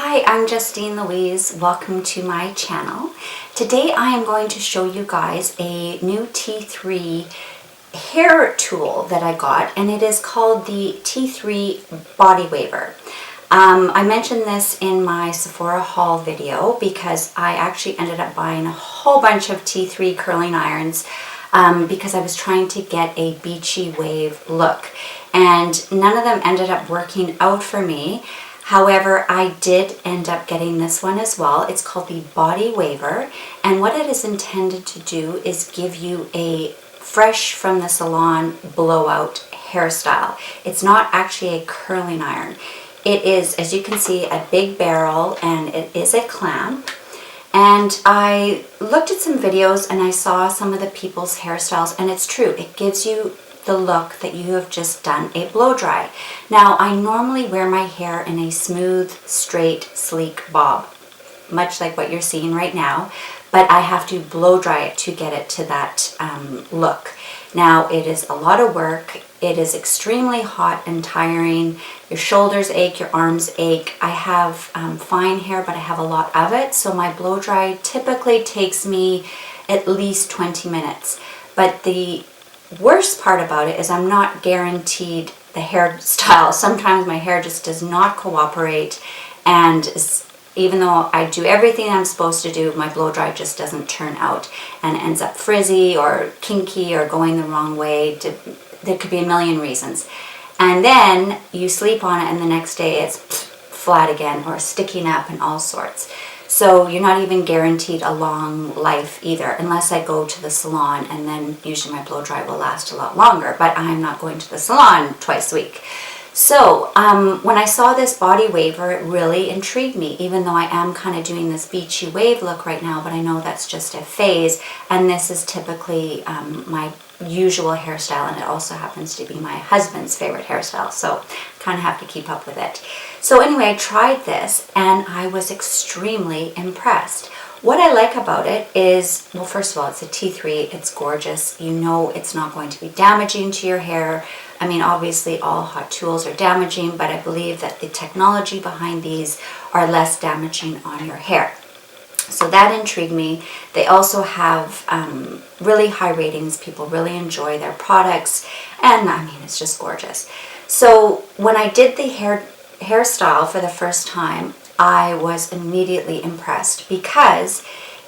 Hi, I'm Justine Louise. Welcome to my channel. Today I am going to show you guys a new T3 hair tool that I got, and it is called the T3 Bodywaver. I mentioned this in my Sephora haul video because I actually ended up buying a whole bunch of T3 curling irons because I was trying to get a beachy wave look, and none of them ended up working out for me. However, I did end up getting this one as well. It's called the Bodywaver, and what it is intended to do is give you a fresh from the salon blowout hairstyle. It's not actually a curling iron. It is, as you can see, a big barrel, and it is a clamp. And I looked at some videos and I saw some of the people's hairstyles, and it's true, it gives you the look that you have just done a blow dry. Now, I normally wear my hair in a smooth, straight, sleek bob, much like what you're seeing right now, but I have to blow dry it to get it to that look. Now, it is a lot of work. It is extremely hot and tiring. Your shoulders ache, your arms ache. I have fine hair, but I have a lot of it, so my blow dry typically takes me at least 20 minutes. But the worst part about it is I'm not guaranteed the hairstyle. Sometimes my hair just does not cooperate, and even though I do everything I'm supposed to do, my blow dry just doesn't turn out and it ends up frizzy or kinky or going the wrong way. There could be a million reasons. And then you sleep on it and the next day it's flat again or sticking up and all sorts. So you're not even guaranteed a long life either, unless I go to the salon, and then usually my blow dry will last a lot longer, but I'm not going to the salon twice a week. So when I saw this Bodywaver, it really intrigued me, even though I am kind of doing this beachy wave look right now, but I know that's just a phase, and this is typically my usual hairstyle, and it also happens to be my husband's favorite hairstyle, so kind of have to keep up with it. So anyway, I tried this and I was extremely impressed. What I like about it is, well, first of all, it's a T3, it's gorgeous. You know it's not going to be damaging to your hair. I mean, obviously all hot tools are damaging, but I believe that the technology behind these are less damaging on your hair. So that intrigued me. They also have really high ratings. People really enjoy their products, and I mean, it's just gorgeous. So when I did the hairstyle for the first time, I was immediately impressed because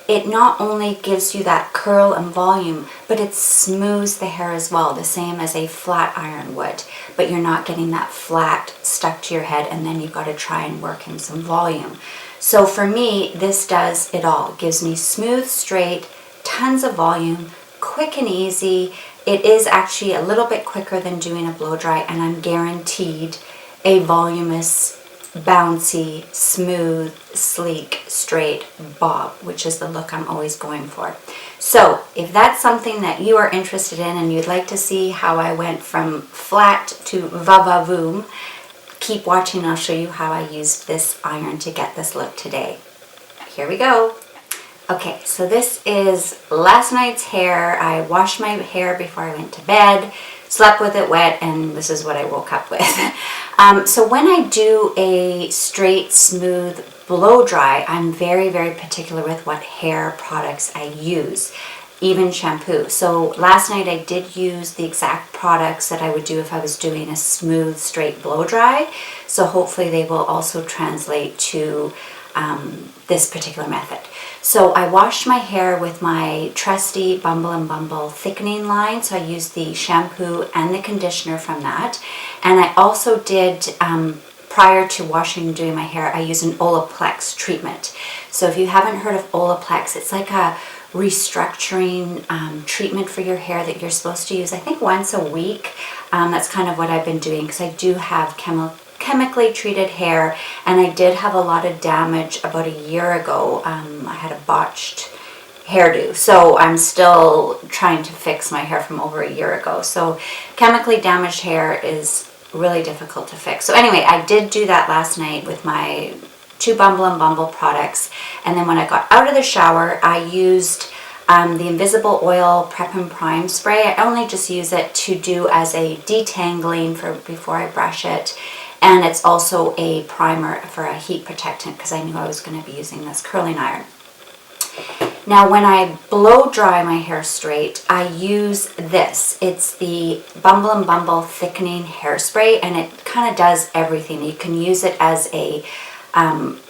it not only gives you that curl and volume, but it smooths the hair as well, the same as a flat iron would. But you're not getting that flat stuck to your head, and then you've got to try and work in some volume. So for me, this does it all. It gives me smooth, straight, tons of volume, quick and easy. It is actually a little bit quicker than doing a blow dry, and I'm guaranteed a voluminous, bouncy, smooth, sleek, straight bob, which is the look I'm always going for. So if that's something that you are interested in and you'd like to see how I went from flat to va-va-voom, keep watching. I'll show you how I used this iron to get this look today. Here we go. Okay, so this is last night's hair. I washed my hair before I went to bed, slept with it wet, and this is what I woke up with. So when I do a straight, smooth blow dry, I'm very, very particular with what hair products I use, even shampoo. So last night I did use the exact products that I would do if I was doing a smooth, straight blow dry. So hopefully they will also translate to this particular method. So I washed my hair with my trusty Bumble and Bumble thickening line. So I used the shampoo and the conditioner from that. And I also did, prior to washing and doing my hair, I used an Olaplex treatment. So if you haven't heard of Olaplex, it's like a restructuring treatment for your hair that you're supposed to use, I think, once a week. That's kind of what I've been doing because I do have chemically treated hair, and I did have a lot of damage about a year ago. I had a botched hairdo, so I'm still trying to fix my hair from over a year ago. So chemically damaged hair is really difficult to fix. So anyway, I did do that last night with my 2 Bumble and Bumble products, and then when I got out of the shower, I used the Invisible Oil Prep and Prime Spray. I only just use it to do as a detangling for before I brush it. And it's also a primer for a heat protectant because I knew I was going to be using this curling iron. Now when I blow dry my hair straight, I use this. It's the Bumble and Bumble Thickening Hairspray, and it kind of does everything. You can use it as a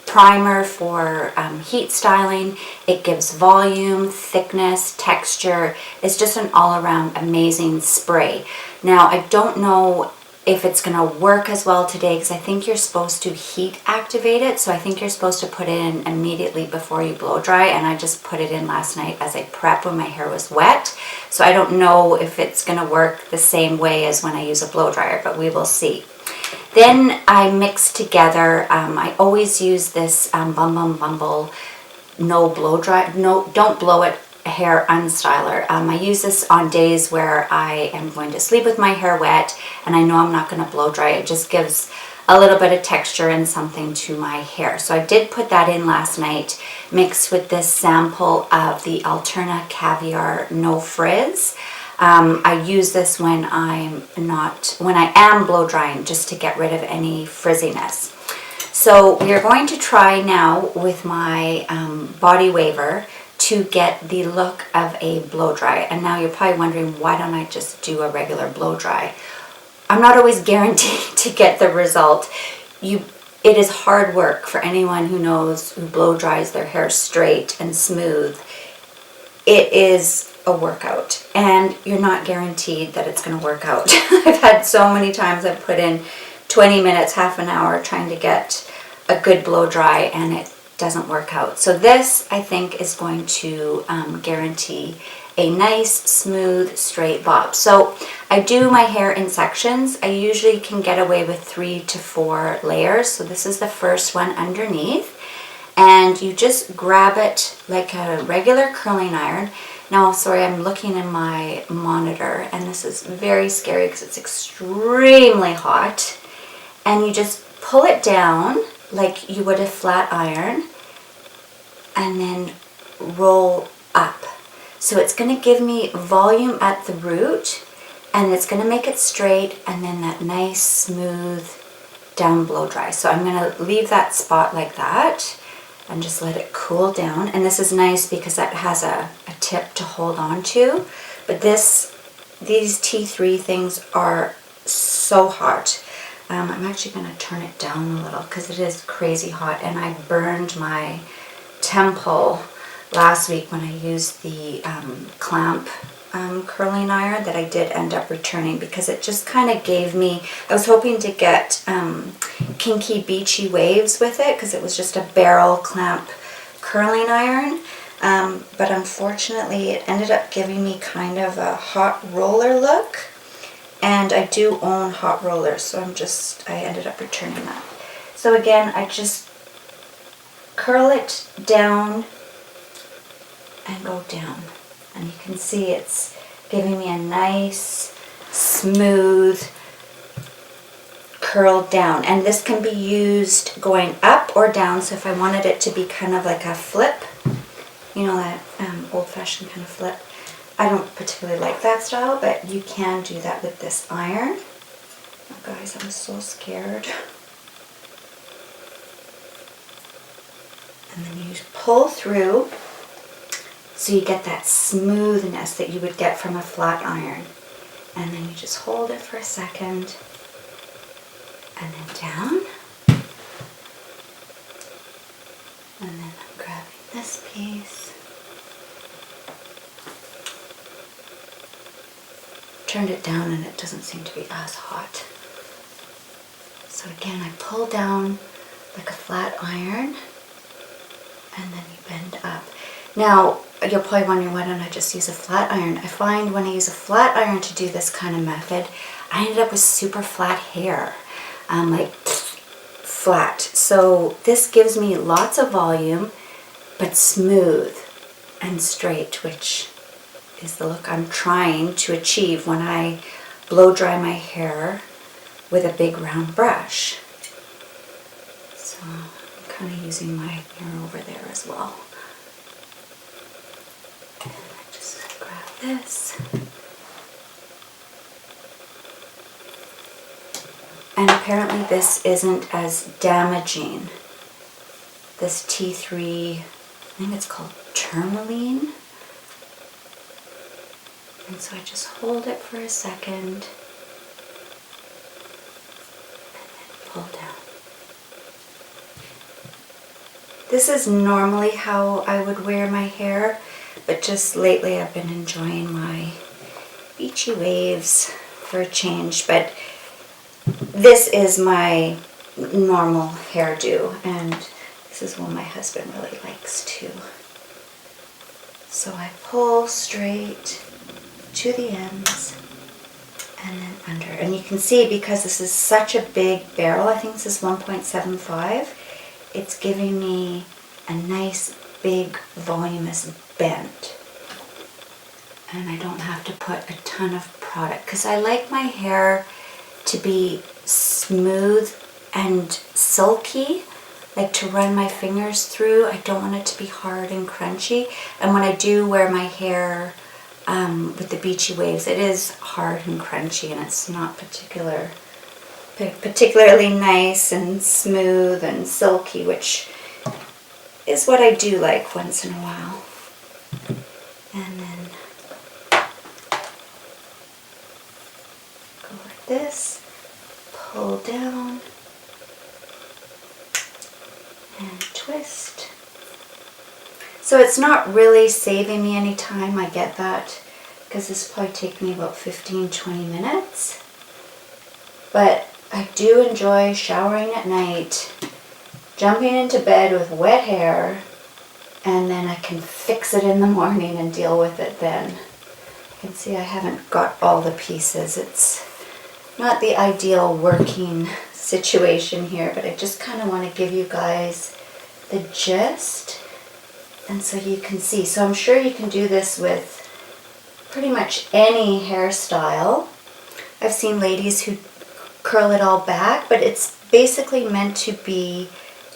primer for heat styling. It gives volume, thickness, texture. It's just an all-around amazing spray. Now I don't know if it's going to work as well today because I think you're supposed to heat activate it. So I think you're supposed to put it in immediately before you blow dry, and I just put it in last night as a prep when my hair was wet. So I don't know if it's going to work the same way as when I use a blow dryer, but we will see. Then I mix together, I always use this Bumble Bumble no blow dry, no, don't blow it hair unstyler. I use this on days where I am going to sleep with my hair wet and I know I'm not going to blow dry. It just gives a little bit of texture and something to my hair. So I did put that in last night, mixed with this sample of the Alterna Caviar No Frizz. I use this when I am blow drying, just to get rid of any frizziness. So we are going to try now with my Bodywaver to get the look of a blow dry. And now you're probably wondering, why don't I just do a regular blow dry? I'm not always guaranteed to get the result. It is hard work for anyone who blow dries their hair straight and smooth. It is a workout, and you're not guaranteed that it's going to work out. I've had so many times I've put in 20 minutes, half an hour trying to get a good blow dry, and it doesn't work out. So this, I think, is going to guarantee a nice, smooth, straight bob. So I do my hair in sections. I usually can get away with 3 to 4 layers. So this is the first one underneath. And you just grab it like a regular curling iron. Now, sorry, I'm looking in my monitor, and this is very scary because it's extremely hot. And you just pull it down like you would a flat iron, and then roll up. So it's going to give me volume at the root, and it's going to make it straight, and then that nice smooth down blow dry. So I'm going to leave that spot like that and just let it cool down. And this is nice because that has a tip to hold on to. But these T3 things are so hot. I'm actually going to turn it down a little because it is crazy hot, and I burned my temple last week when I used the clamp curling iron that I did end up returning because it just kind of gave me, I was hoping to get kinky beachy waves with it because it was just a barrel clamp curling iron, but unfortunately it ended up giving me kind of a hot roller look. And I do own hot rollers, so I ended up returning that. So again, I just curl it down and go down. And you can see it's giving me a nice, smooth, curled down. And this can be used going up or down, so if I wanted it to be kind of like a flip, you know, that old-fashioned kind of flip. I don't particularly like that style, but you can do that with this iron. Oh, guys, I'm so scared. And then you pull through so you get that smoothness that you would get from a flat iron. And then you just hold it for a second. And then down. And then I'm grabbing this piece. Turned it down and it doesn't seem to be as hot. So again, I pull down like a flat iron and then you bend up. Now, you're probably wondering, why don't I just use a flat iron? I find when I use a flat iron to do this kind of method, I ended up with super flat hair, like flat. So this gives me lots of volume, but smooth and straight, which is the look I'm trying to achieve when I blow dry my hair with a big round brush. So I'm kind of using my mirror over there as well. And I just grab this. And apparently this isn't as damaging. This T3, I think it's called tourmaline. And so I just hold it for a second and then pull down. This is normally how I would wear my hair, but just lately I've been enjoying my beachy waves for a change. But this is my normal hairdo, and this is one my husband really likes too. So I pull straight to the ends and then under. And you can see, because this is such a big barrel, I think this is 1.75, it's giving me a nice big voluminous bend. And I don't have to put a ton of product, because I like my hair to be smooth and silky, like to run my fingers through. I don't want it to be hard and crunchy. And when I do wear my hair with the beachy waves, it is hard and crunchy, and it's not particularly nice and smooth and silky, which is what I do like once in a while. And then go like this, pull down, and twist. So it's not really saving me any time, I get that, because this will probably take me about 15-20 minutes. But I do enjoy showering at night, jumping into bed with wet hair, and then I can fix it in the morning and deal with it then. You can see I haven't got all the pieces. It's not the ideal working situation here, but I just kind of want to give you guys the gist, and so you can see. So I'm sure you can do this with pretty much any hairstyle. I've seen ladies who curl it all back, but it's basically meant to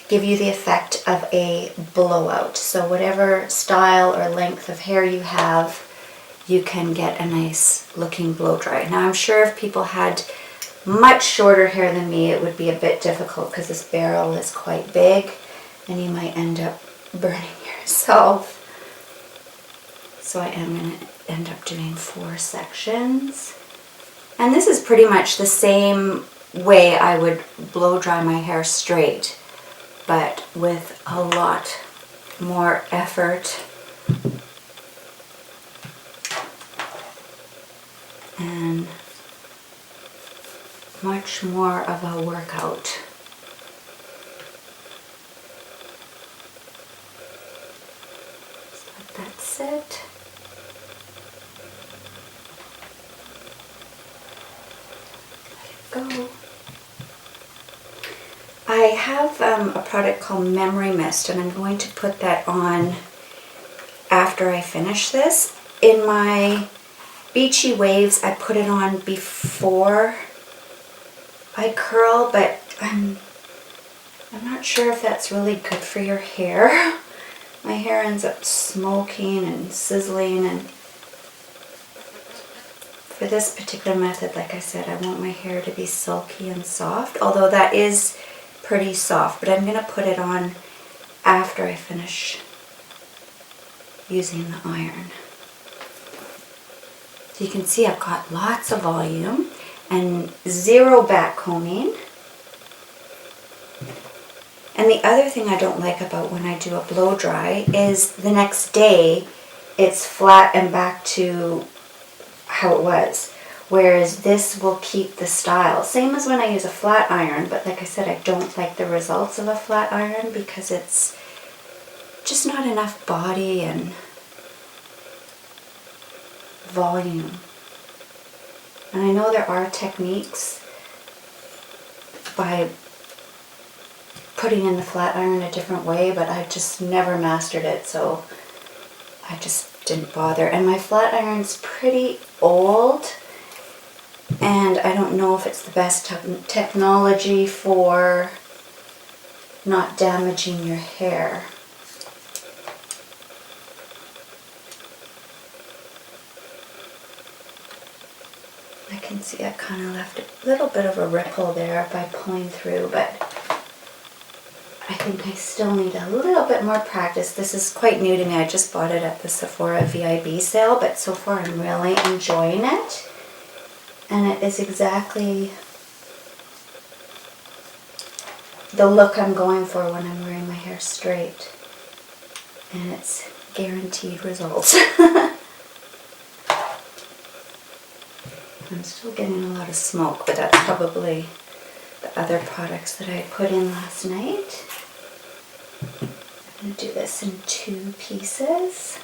give you the effect of a blowout. So whatever style or length of hair you have, you can get a nice looking blow dry. Now I'm sure if people had much shorter hair than me, it would be a bit difficult, because this barrel is quite big and you might end up burning yourself. So I am going to end up doing 4 sections. And this is pretty much the same way I would blow dry my hair straight, but with a lot more effort and much more of a workout. So that's it. Go. I have a product called Memory Mist, and I'm going to put that on after I finish this. In my beachy waves, I put it on before I curl, but I'm not sure if that's really good for your hair. My hair ends up smoking and sizzling, and for this particular method, like I said, I want my hair to be silky and soft, although that is pretty soft, but I'm going to put it on after I finish using the iron. So you can see I've got lots of volume and zero back combing. And the other thing I don't like about when I do a blow dry is the next day it's flat and back to how it was. Whereas this will keep the style. Same as when I use a flat iron, but like I said, I don't like the results of a flat iron because it's just not enough body and volume. And I know there are techniques by putting in the flat iron a different way, but I just never mastered it, so I just didn't bother. And my flat iron's pretty old, and I don't know if it's the best technology for not damaging your hair. I can See, I kind of left a little bit of a ripple there by pulling through, but I think I still need a little bit more practice. This is quite new to me. I just bought it at the Sephora VIB sale, but so far I'm really enjoying it. And it is exactly the look I'm going for when I'm wearing my hair straight. And it's guaranteed results. I'm still getting a lot of smoke, but that's probably the other products that I put in last night. I'm going to do this in 2 pieces.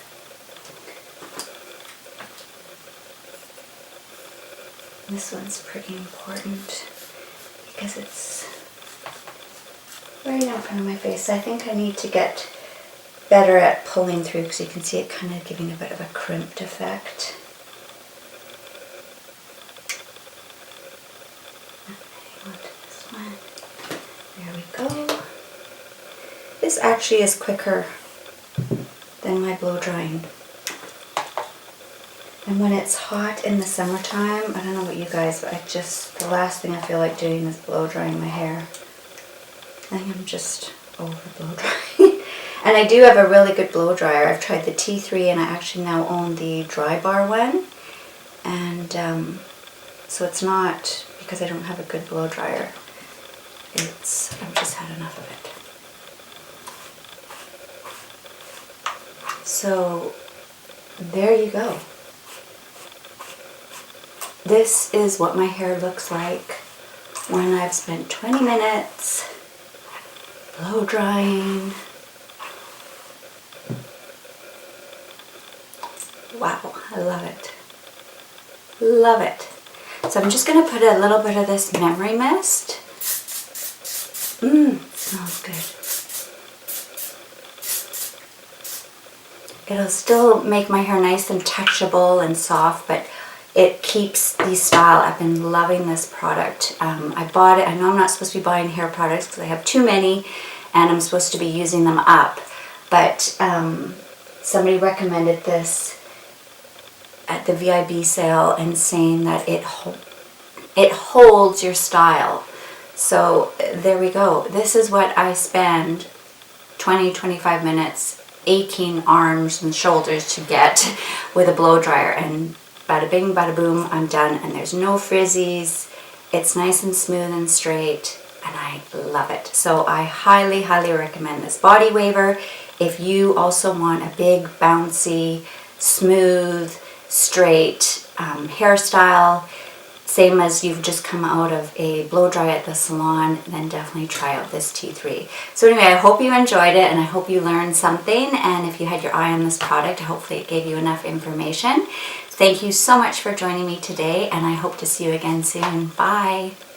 This one's pretty important because it's right in front of my face. I think I need to get better at pulling through because you can see it kind of giving a bit of a crimped effect. There we go. This actually is quicker than my blow drying. And when it's hot in the summertime, I don't know about you guys, but the last thing I feel like doing is blow drying my hair. I think I'm just over blow drying. And I do have a really good blow dryer. I've tried the T3 and I actually now own the dry bar one. And so it's not because I don't have a good blow dryer. I've just had enough of it. So there you go. This is what my hair looks like when I've spent 20 minutes blow drying. Wow, I love it. Love it. So I'm just going to put a little bit of this memory mist. Smells good. It'll still make my hair nice and touchable and soft, but it keeps the style. I've been loving this product. I bought it. I know I'm not supposed to be buying hair products because I have too many and I'm supposed to be using them up. But somebody recommended this at the VIB sale and saying that it holds your style. So there we go. This is what I spend 20-25 minutes aching arms and shoulders to get with a blow dryer, and bada bing bada boom, I'm done, and there's no frizzies. It's nice and smooth and straight, and I love it. So I highly recommend this Bodywaver. If you also want a big bouncy smooth straight hairstyle, same as you've just come out of a blow dry at the salon, then definitely try out this T3. So anyway, I hope you enjoyed it and I hope you learned something, and if you had your eye on this product, hopefully it gave you enough information. Thank you so much for joining me today, and I hope to see you again soon. Bye!